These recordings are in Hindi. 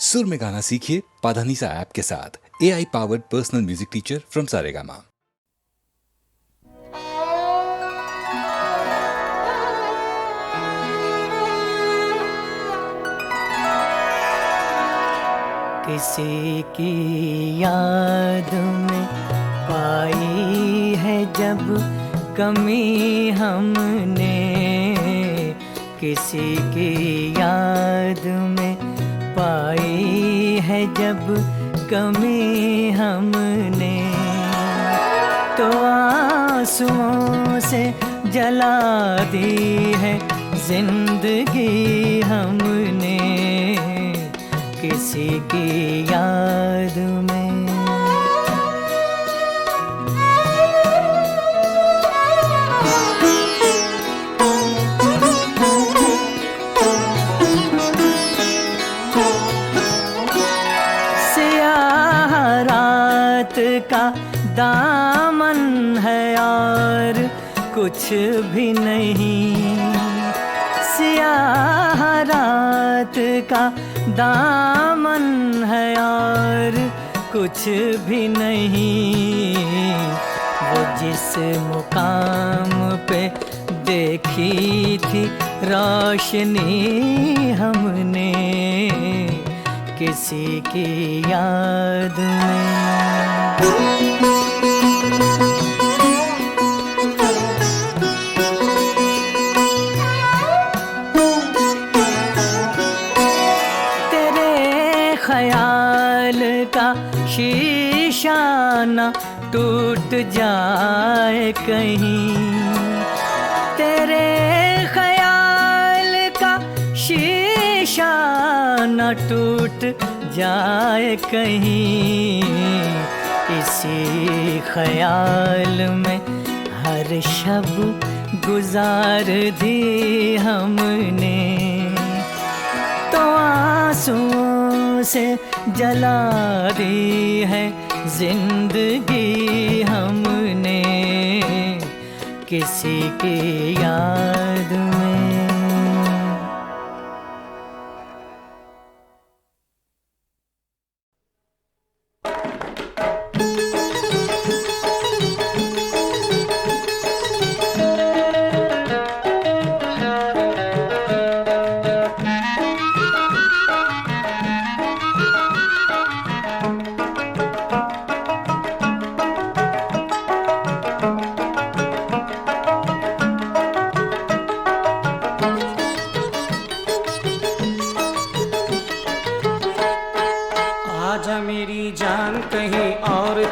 सुर में गाना सीखिए पाधानीसा ऐप के साथ। AI powered personal music teacher from Saregama. किसी की याद में पाई है जब कमी हमने, किसी की याद में पाई है जब कमी हमने, तो आंसुओं से जला दी है जिंदगी हमने, किसी की याद में। सियाह रात का दामन है और कुछ भी नहीं, सियाह रात का दामन है और कुछ भी नहीं। वो जिस मुकाम पे देखी थी रोशनी हमने, किसी की याद में। ख्याल का शीशा न टूट जाए कहीं, तेरे ख्याल का शीशा न टूट जाए कहीं। इसी ख्याल में हर शब गुजार दी हमने, तो आंसुओं से जला दी है जिंदगी हमने, किसी की याद में।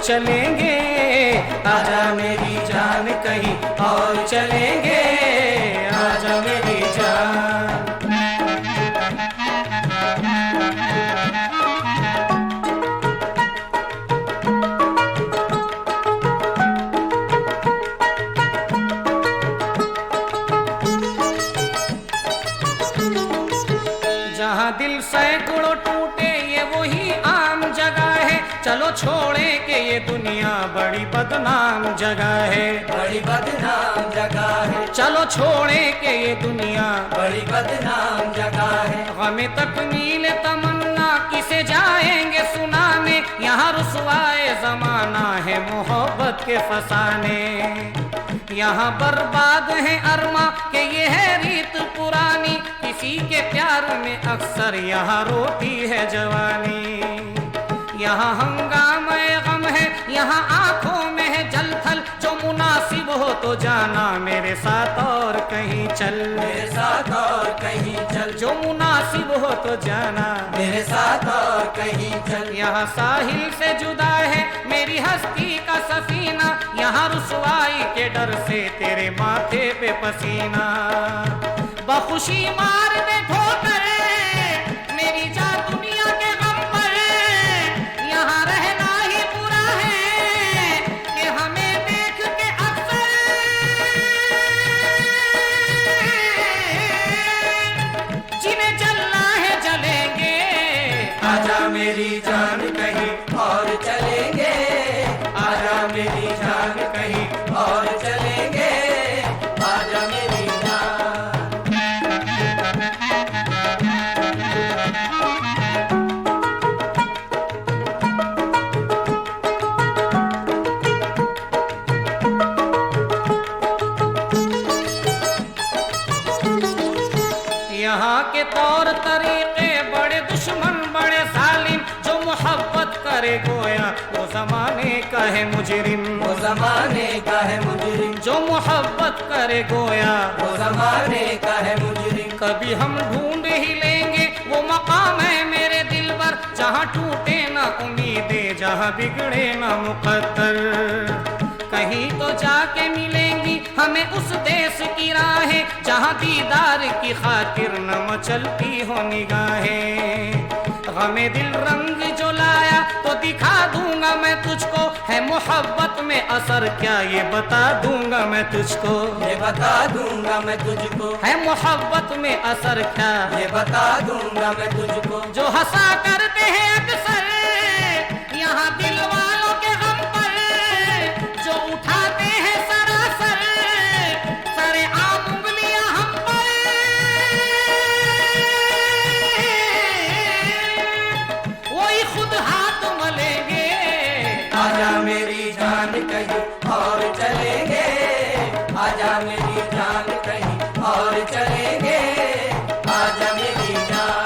चलेंगे, आजा मेरी जान कहीं और चलेंगे, आजा मेरी जान। जहाँ दिल सैकड़ों टूटे ये वही आम जगह है, चलो छोड़े कि ये दुनिया बड़ी बदनाम जगह है, बड़ी बदनाम जगह है। चलो छोड़े कि ये दुनिया बड़ी बदनाम जगह है। हमें तकमील तमन्ना किसे जाएंगे सुनाने, यहाँ रुसवाए जमाना है मोहब्बत के फसाने, यहाँ बर्बाद है अरमा के ये है रीत पुरानी, किसी के प्यार में अक्सर यहाँ रोती है जवानी। यहाँ हंगामे गम है, यहाँ आंखों में है जलथल, जो मुनासिब हो तो जाना मेरे साथ और कहीं चल, मेरे साथ और कहीं चल, जो मुनासिब हो तो जाना मेरे साथ और कहीं चल। यहाँ साहिल से जुदा है मेरी हस्ती का सफीना, यहाँ रुसवाई के डर से तेरे माथे पे पसीना, बखुशी मार दे ठोकर मेरी जान दुनिया के गम पर, यहाँ रहना ही बुरा है कि हमें देख के अक्सर जिन्हें जलना है जलेंगे, आजा मेरी जान कहीं और चलेंगे, आजा मेरी जान कहीं और चलेंगे, आजा मेरी जान। करे गोया वो जमाने का है मुजरिम, वो जमाने का है मुजरिम, जो मोहब्बत करे गोया वो जमाने का है मुजरिम। कभी हम ढूंढ ही लेंगे वो मकाम है मेरे दिल पर, जहाँ टूटे ना उम्मीदें, जहाँ बिगड़े ना मुकद्दर। कहीं तो जाके मिलेंगी हमें उस देश की राहें, जहाँ दीदार की खातिर न मचलती हो निगाहें। गमे दिल रंग जो लाया तो दिखा दूंगा मैं तुझको, है मोहब्बत में असर क्या ये बता दूंगा मैं तुझको, ये बता दूंगा मैं तुझको, है मोहब्बत में असर क्या ये बता दूंगा मैं तुझको। जो हंसा करते हैं अक्सर यहाँ दिल वालों के गम पर, जो उठाते हैं सरासर सरे आम उंगलियां हम पर, वही खुद हाथ मलेंगे। आजा मेरी जान कहीं और चलेंगे, आजा मेरी जान कहीं और चलेंगे, आजा मेरी जान।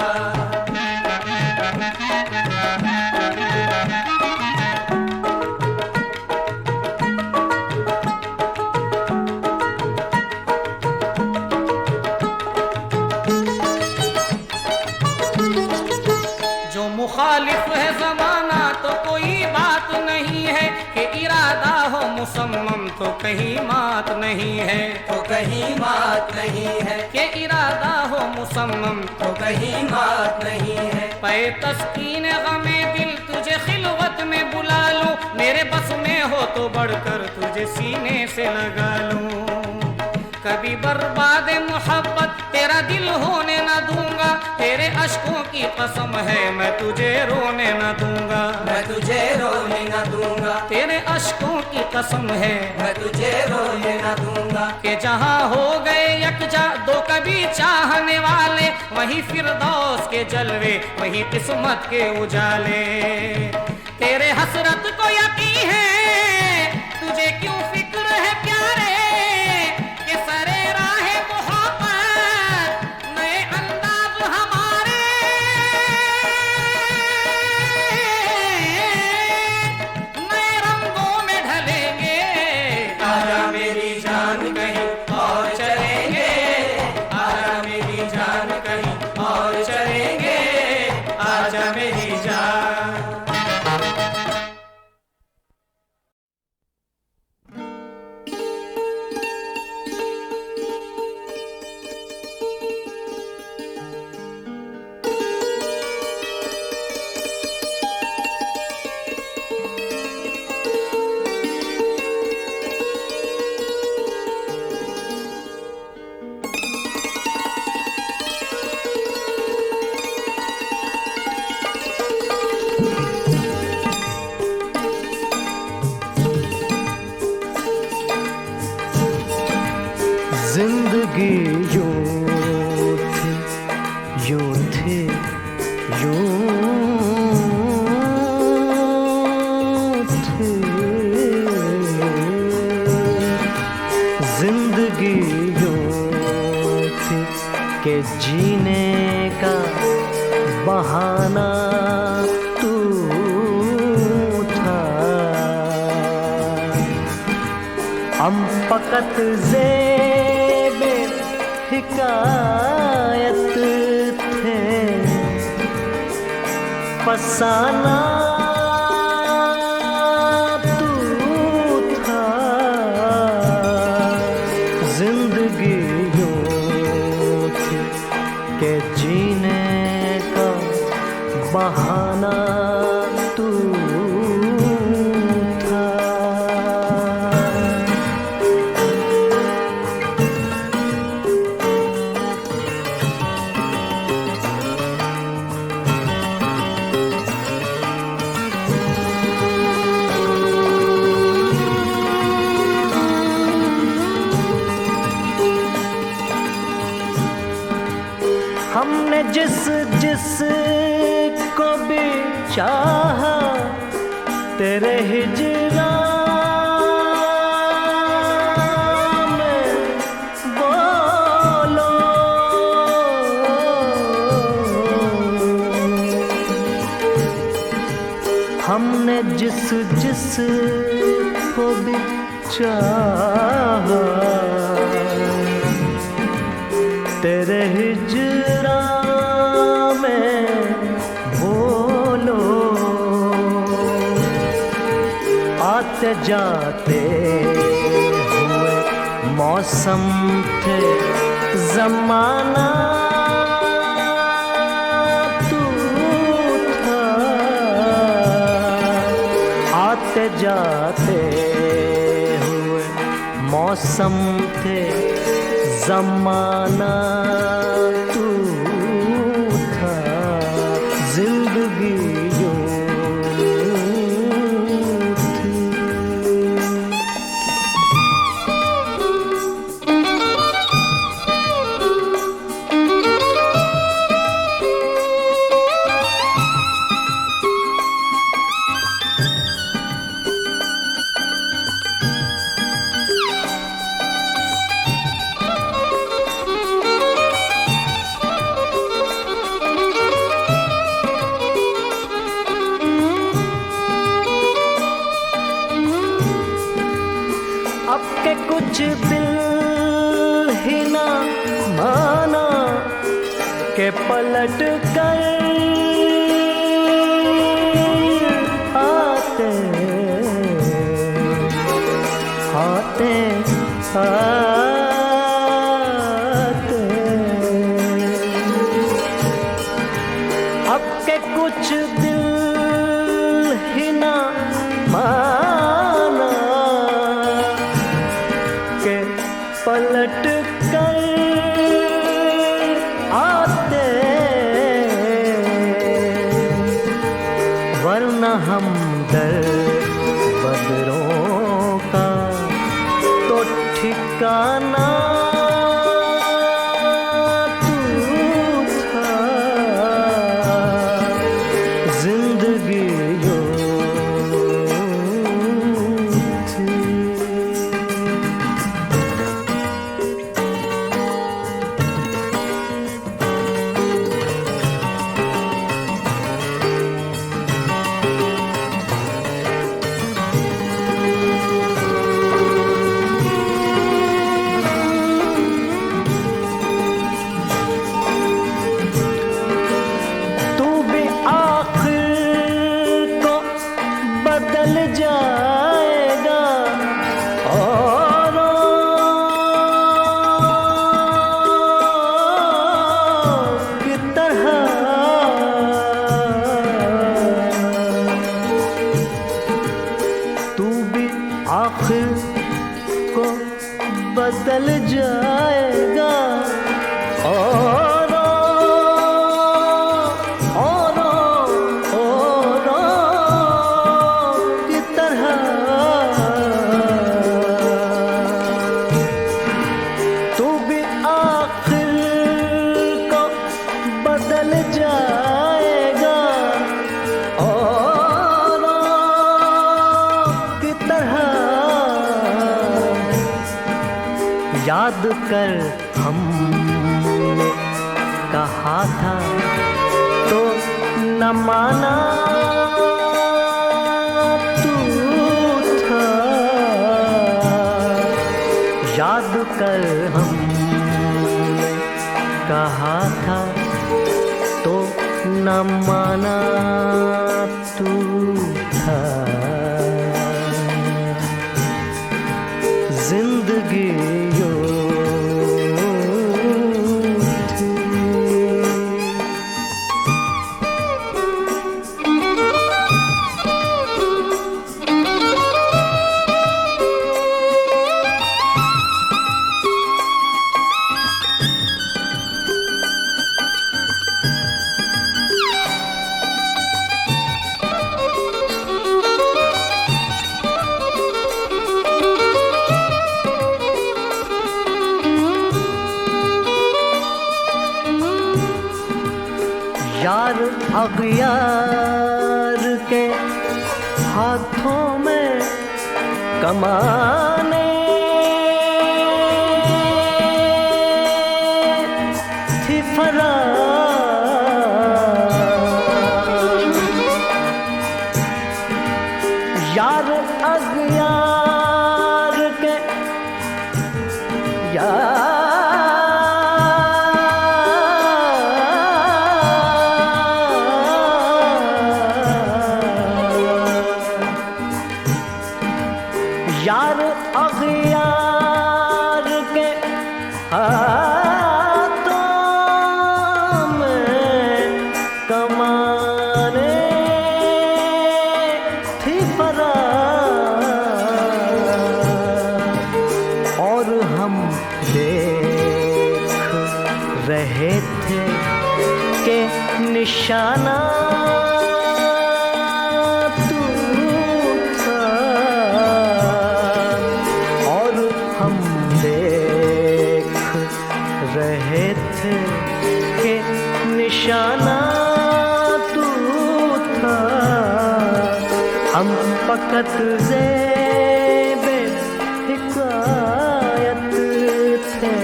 जो मुखालिफ है जमाना तो कोई बात नहीं है, कि इरादा हो मुसम्मम तो कहीं मात नहीं है, तो कहीं बात नहीं है, कि इरादा हो मुसम्मम तो कहीं बात नहीं है। पे तस्कीन गमे दिल तुझे खिलवत में बुला लूं, मेरे बस में हो तो बढ़कर तुझे सीने से लगा लूं। कभी बर्बाद मोहब्बत तेरा दिल होने ना दूंगा, तेरे अश्कों की कसम है मैं तुझे रोने ना दूंगा, मैं तुझे रोने न दूंगा, तेरे अश्कों की कसम है मैं तुझे रोने न दूंगा। कि जहाँ हो गए यकजा दो कभी चाहने वाले, वहीं फिरदौस के जलवे वहीं किस्मत के उजाले। तेरे हसरत को यकीन है तुझे क्यों फिक्र है प्यारे, कि सरे राहे मोहब्बत नए अंदाज हमारे, नए रंगों में ढलेंगे। आजा मेरी जान कहीं और चलेंगे, आजा मेरी जान कहीं और चलेंगे, आजा मेरी जान। जिंदगी यूं थी जिंदगी यूं थी के जीने का बहाना तू था, हम फकत ज़ेबे हिकायत थे, फसाना तू था। जिंदगी यूं थी के जीने का बहाना तू था। हमने जिस को भी चाहा तेरे हिजरा में बोलो, हमने जिस जिस को भी चाहा तेरे हिजरा में बोलो आते जाते हुए मौसम थे जमाना तू था आते जाते हुए मौसम थे जमाना तू था जिंदगी यूं थी। अब के कुछ दिल ही ना माना के पलट कर आते आते आते अब के कुछ दिल ही ना माना के पलट कर आते वरना हम दर बदरों का तो ठिकाना तू था जिंदगी यूं थी। तू भी आखिर को बदल जाएगा और की तरह तू भी आखिर को बदल जाएगा और की तरह तू भी आखिर को बदल जाएगा और की तरह याद कर हमने कहा था तो न माना तू था याद कर हमने कहा था तो न माना तू था जिंदगी यूं थी। यार अगयार के हाथों में कमाने थी फरार थे कि निशाना तू था, और हम देख रहे थे कि निशाना तू था। हम फकत ज़ेबे हिकायत थे,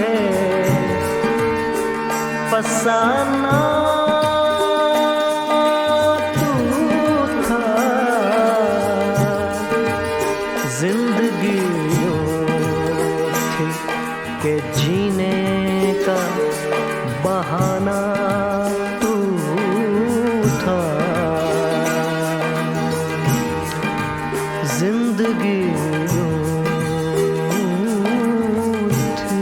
फसाना तू था। जिंदगी यूं थी कि जीने का बहाना तू था। जिंदगी यूं थी।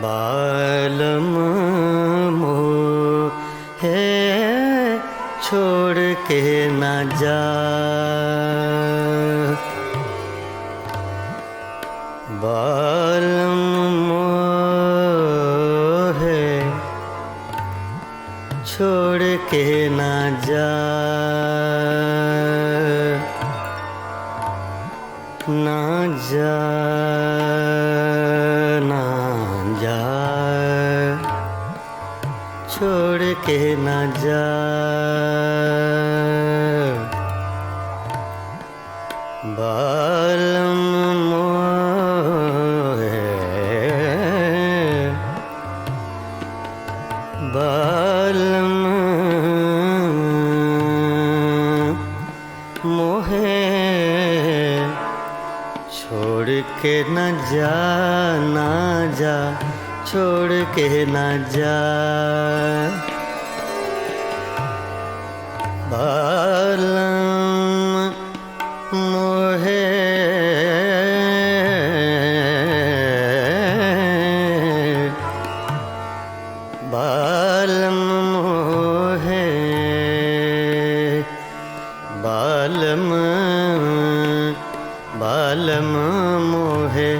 बालम मोहे छोड़ के न जा, बालम मोहे छोड़ के न जा, ना जा ना जा, छोड़ के ना जा। बालम मोहे, बालम मोहे छोड़ के न जा, ना जा, छोड़ के न जा। बालम मोहे बालम मोहे, बालम बालम मोहे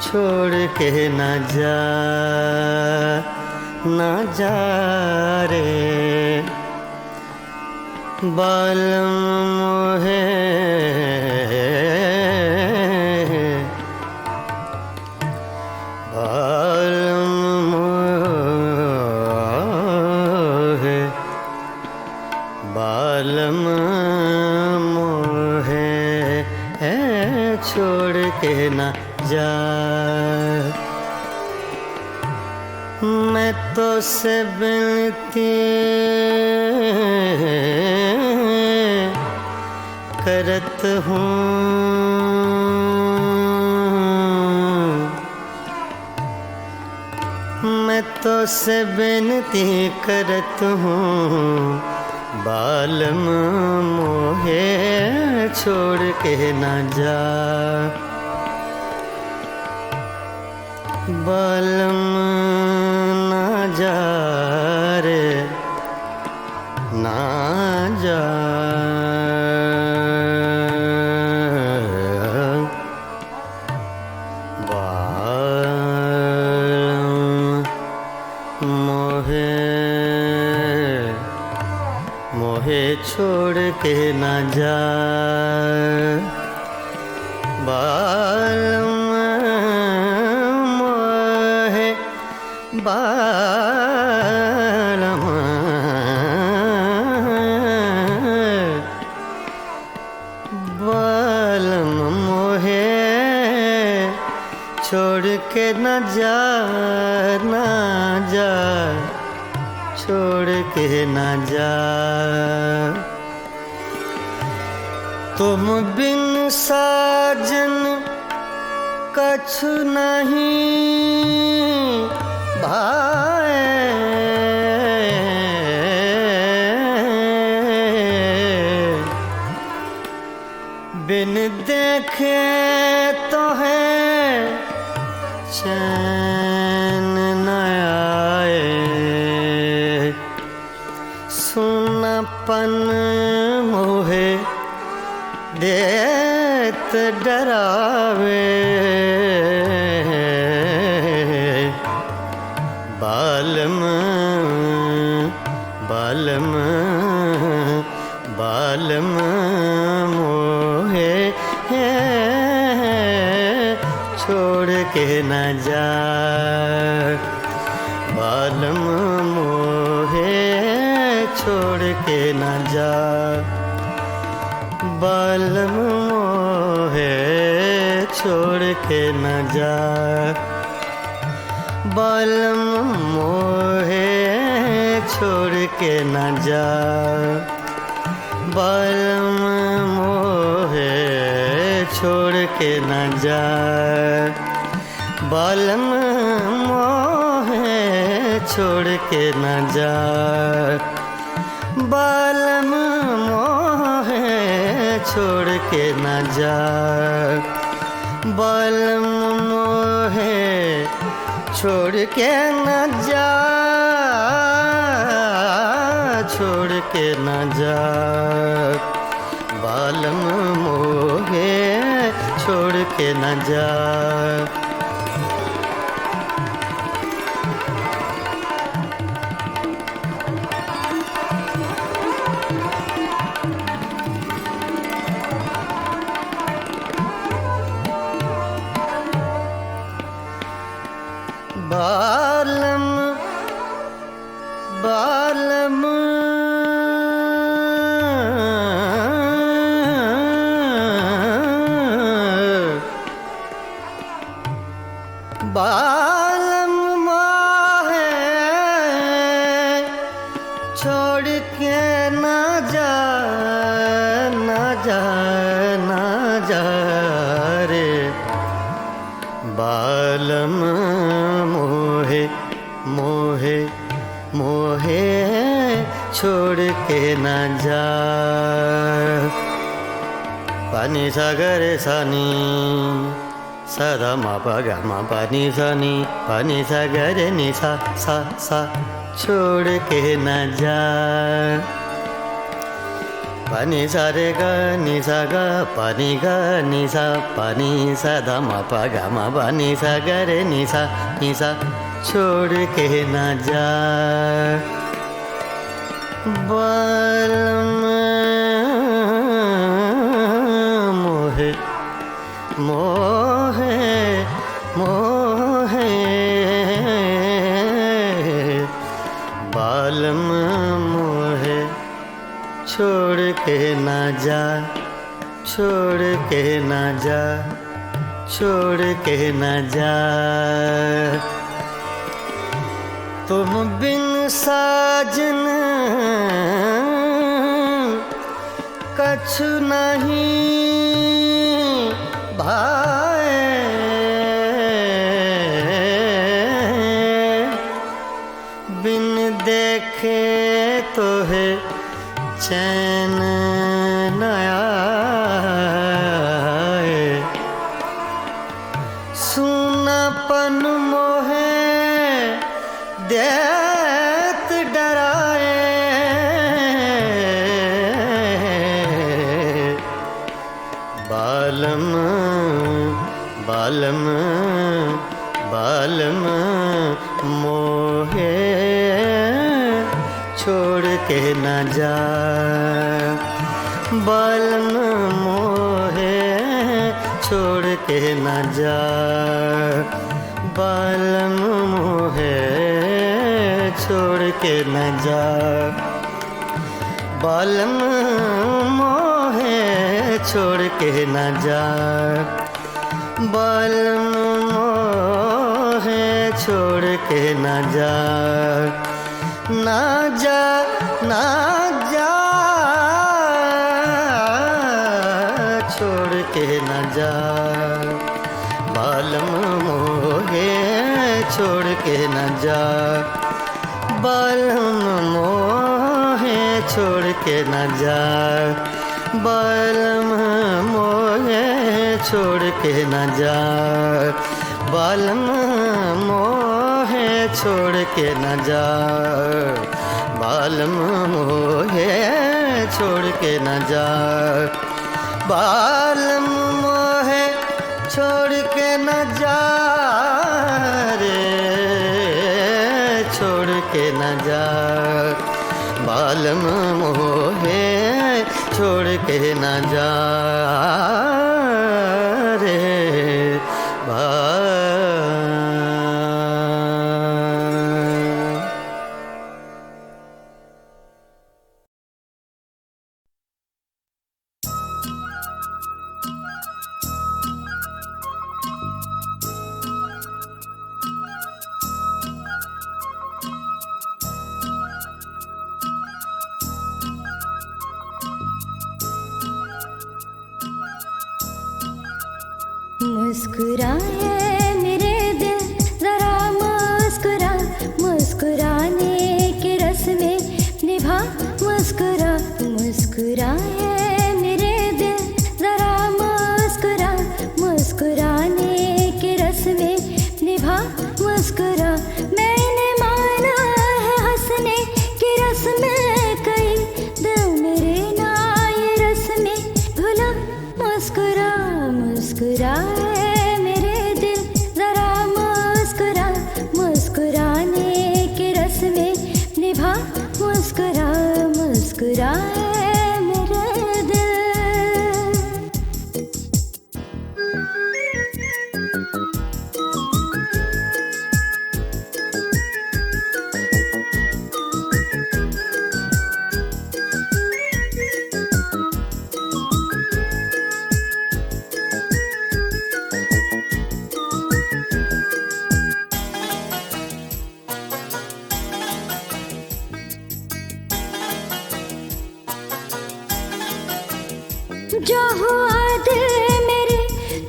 छोड़ के न जा, ना जा रे। बालम मोहे बालम मोहे, बालम मोहे छोड़ के न जा। मैं तो से बिनती करत हूँ, मैं तो से बेनती करत हूँ, बालम मोहे छोड़ के न जा। बालम ना जा रे ना जा। मोहे छोड़ के न जा। बालम मोहे बालम बालम मोहे छोड़ के न जा ना जा, छोड़ के न जा। तुम बिन साजन कछु नहीं भाए। बिन देखे तो है चैन न आए। सुनापन मोहे देत डरावे। बालम बालम बालम मोहे छोड़ के न जा। बालम मोहे छोड़ के न जा। बालम मोहे छोड़ के न जा। बालम मोहे छोड़ के न जा। बालम मोहे छोड़ के न जा। बालम मोहे छोड़ के न जा। बालम मोहे छोड़ के न जा। बालम मोहे छोड़ के न जा। छोड़ के न जा। बालम मोहे छोड़ के न जा। बालम बालम बालम मोहे छोड़ के न जा न जा न जा रे। बालम मोहे मोहे मोहे छोड़ के न जा। पानी सागर सानी सदा मा पा गा मा पानी सानी पानी सागर नि सा सा सा छोड़ के न जा। पानी सा रे गा नि सा गा पानी गा नि सा पानी सदा मा पा गा मा पानी सागर नि सा छोड़ के न जा। बालम मोहे मोहे मोहे बालम मोहे छोड़ के न जा। छोड़ के न जा। छोड़ के न जा। तुम बिन साजन कछु नहीं भाए। नया सुनापन मोहे देत डराए बालम बालम बालम मोहे छोड़ के न जा बालम मोहे छोड़ के न जा बालम मोहे छोड़ के न जा बालम मोहे छोड़ के न जा बालम मोहे छोड़ के न जा ना जा ना जा छोड़ के न जा बालम मोहे छोड़ के न जा बालम मोहे छोड़ के न जा बालम मोहे छोड़ के न जा बालम मोहे छोड़ के न जा बालम मोहे छोड़ के न जा बालम मोहे छोड़ के न जा रे छोड़ के न जा बालम मोहे छोड़ के न जा रे मुस्कुराए मेरे दिल जरा मुस्कुरा मुस्कुराने के रस में निभा मुस्कुरा मुस्कुराए मेरे दिल जरा मुस्कुरा मुस्कुराने के रस में निभा मुस्कुरा मैंने माना है हंसने के रस में कई दिल मेरे ना ये रस में घुला मुस्कुरा मुस्कुरा मुस्कुरा मुस्कुराए मेरे दिल जो हुआ दिल मेरे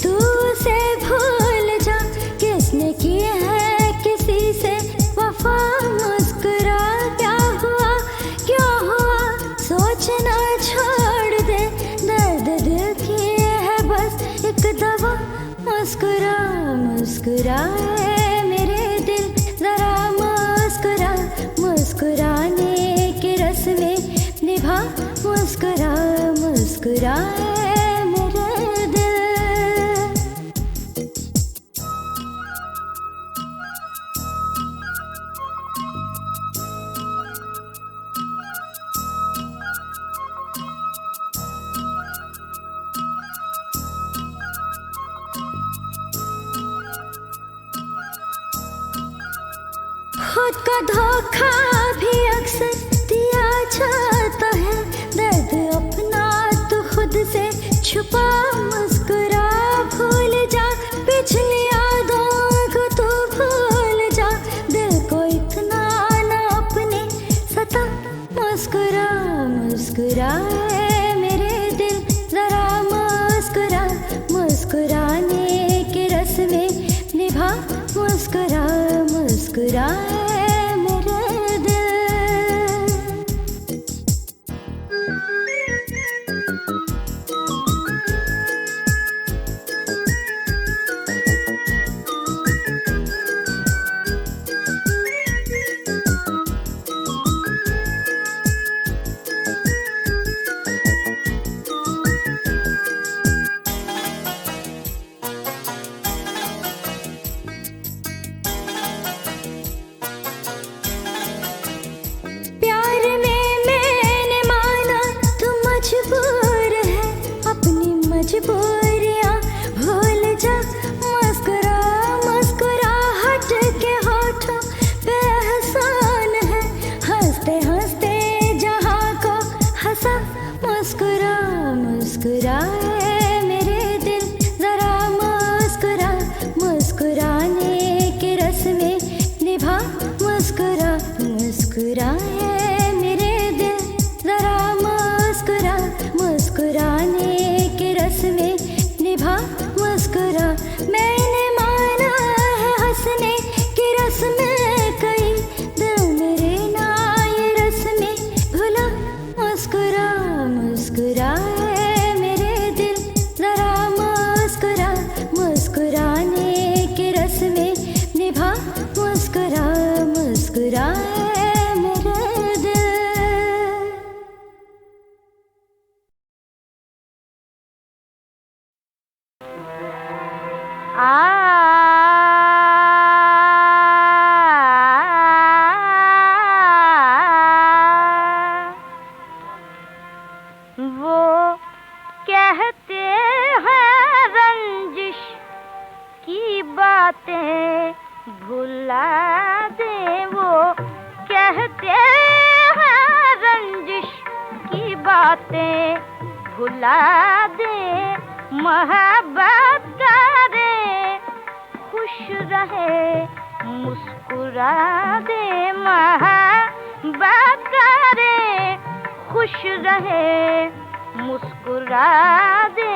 तू उसे भूल जा किसने किए है किसी से वफा मुस्कुरा क्या हुआ क्यों हुआ सोचना छोड़ दे दर्द दिल की है बस एक दवा मुस्कुरा मुस्कुराए मेरे दिल जरा मुस्कुरा मुस्कुराने के रस में निभा मुस्कुरा मुस्कुराए मेरे दिल खुद का धोखा भी अक्सर दिया जाता है दर्द अपना तो खुद से छुपा मुस्कुरा भूल जा पिछली यादों को तू भूल जा दिल को इतना ना अपने सता मुस्कुरा मुस्कुराए मेरे दिल जरा मुस्कुरा मुस्कुराने के रस में निभा मुस्कुरा मुस्कुराए मेरे दिल मुस्कुरा मुस्कुराए मेरे दिल जरा मुस्कुरा मुस्कुराने के रस में निभा मुस्कुरा मुस्कुराए मेरे दिल जरा मुस्कुरा मुस्कुराने के रस में निभा मुस्कुरा मैंने माना है हंसने की रस में कई दिल मेरे ना ये रस में भुला मुस्कुरा मुस्कुराए मेरे दिल जरा मुस्कुरा मुस्कुराने के रस में निभा मुस्कुरा मुस्कुराए मेरे दिल। वो कहते हैं रंजिश की बातें भुला दे वो कहते हैं रंजिश की बातें भुला दे मोहब्बत करे खुश रहे मुस्कुरा दे मोहब्बत करे खुश रहे मुस्कुरा दे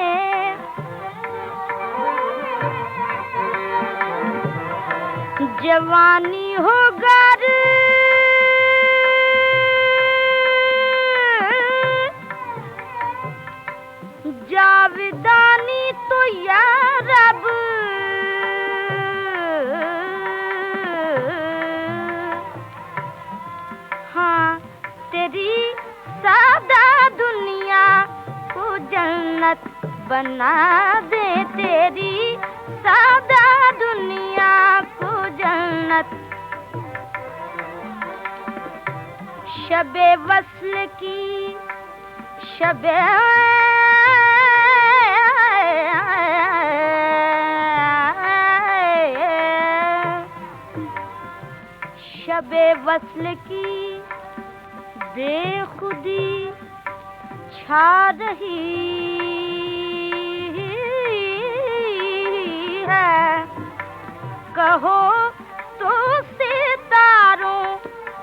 जवानी हो गर जाविदानी तो या रब हाँ तेरी सादा दुनिया को जन्नत बना दे तेरी सादा दुनिया को जन्नत शबे वस्ल की शबे शबे वस्ल की बेखुदी छा रही है कहो तो सितारों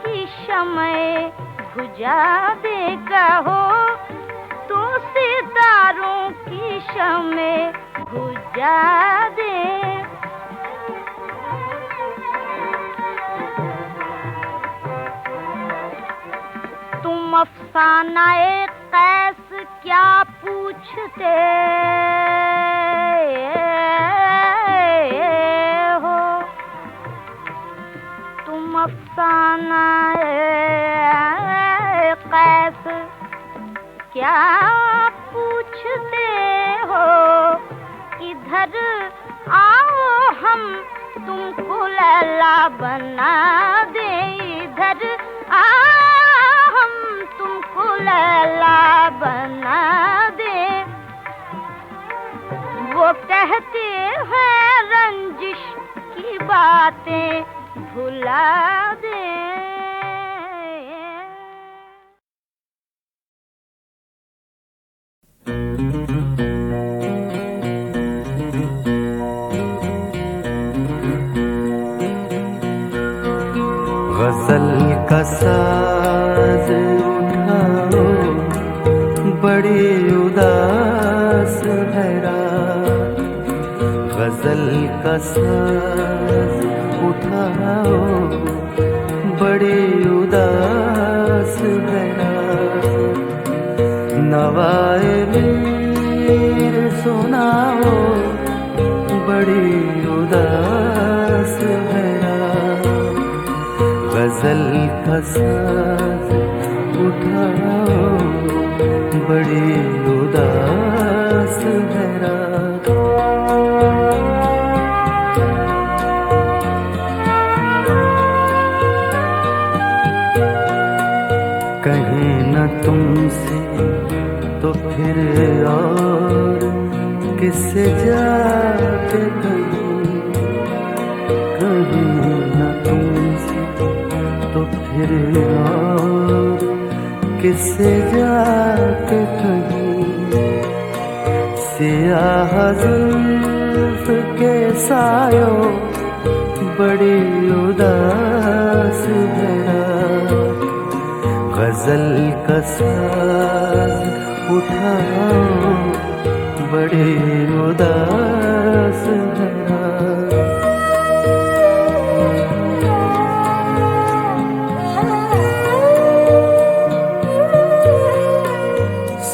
की शमए बुझा दे कहो तो सितारों की शमए बुझा दे तुम अफसानाए कैस क्या पूछते हो तुम अफसानाए कैस क्या पूछते हो इधर आओ हम तुमको लैला बना दे इधर आओ तुमको लैला बना दे वो कहते हैं रंजिश की बातें भुला दे गजल का साज उठाओ बड़ी उदास है रात गजल का साज उठाओ बड़ी उदास है रात नवाए मीर सुनाओ बड़ी उदास है रात गजल का साज उठाओ बड़ी उदास है रात कहीं न तुमसे तो फिर और किससे जाके कहीं न तुमसे तो फिर और किससे जाके कहीं सियाह जुल्फ के सायों बड़ी उदास है रात। गजल का साज उठाओ बड़ी उदास है रात।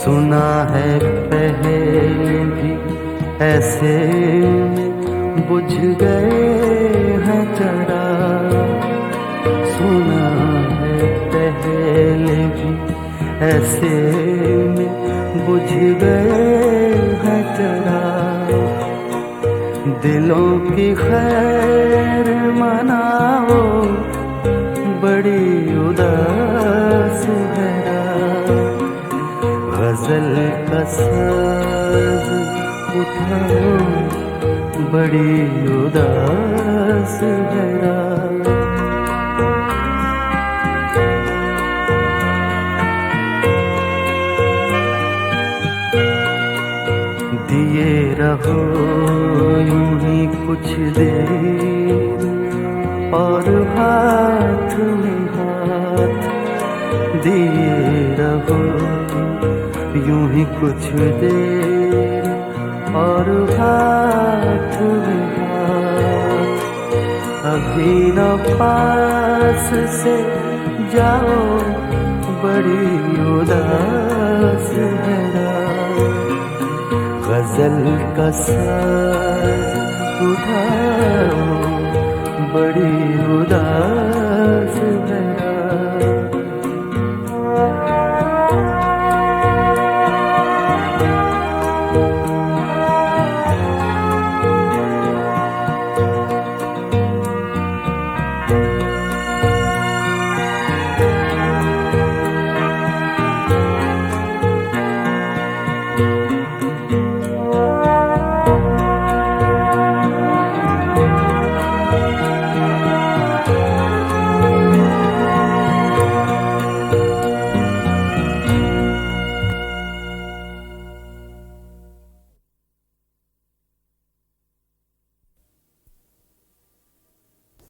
सुना है पहले भी ऐसे बुझ गए हैं चराग। सुना है पहले भी ऐसे बुझ गए हैं चराग। दिलों की खैर मनाओ बड़ी उदास है रात। गजल का साज उठाओ बड़ी उदास है रात। दिए रहो यूं ही कुछ देर और हाथ में हाथ। दिए रहो यूं ही कुछ देर और हाथ में हाथ। अभी न पास से जाओ बड़ी उदास है रात। गजल का साज